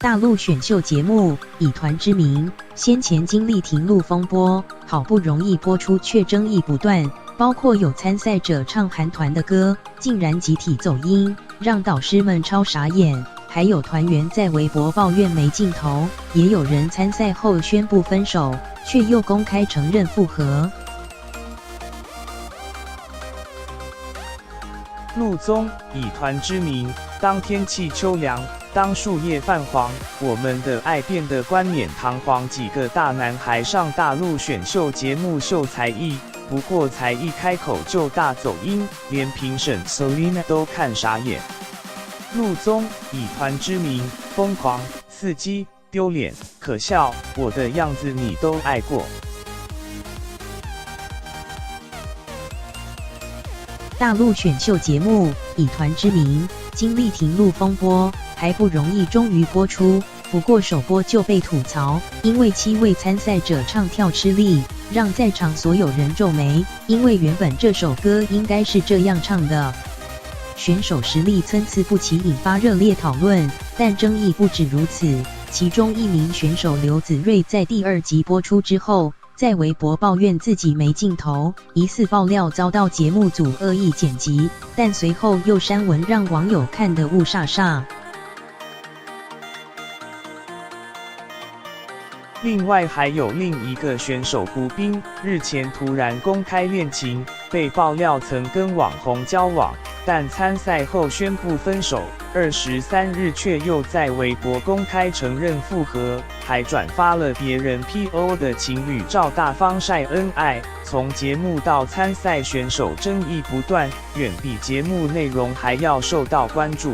大陆选秀节目以团之名，先前经历停录风波，好不容易播出却争议不断，包括有参赛者唱韩团的歌，竟然集体走音，让导师们超傻眼。还有团员在微博抱怨没镜头，也有人参赛后宣布分手，却又公开承认复合。陆宗以团之名，当天气秋凉，当树叶泛黄，我们的爱变得冠冕堂皇。几个大男孩上大陆选秀节目秀才艺，不过才一开口就大走音，连评审 Selina 都看傻眼。陆宗以团之名，疯狂、刺激、丢脸、可笑，我的样子你都爱过。大陆选秀节目以团之名，经历停录风波，还不容易终于播出。不过首播就被吐槽，因为7位参赛者唱跳吃力，让在场所有人皱眉，因为原本这首歌应该是这样唱的。选手实力参差不齐，引发热烈讨论。但争议不止如此，其中一名选手刘子睿在第2集播出之后，在微博抱怨自己没镜头，疑似爆料遭到节目组恶意剪辑，但随后又删文，让网友看得雾煞煞。另外还有另一个选手胡斌，日前突然公开恋情，被爆料曾跟网红交往，但参赛后宣布分手。23日却又在微博公开承认复合，还转发了别人 PO 的情侣照，大方晒恩爱。从节目到参赛，选手争议不断，远比节目内容还要受到关注。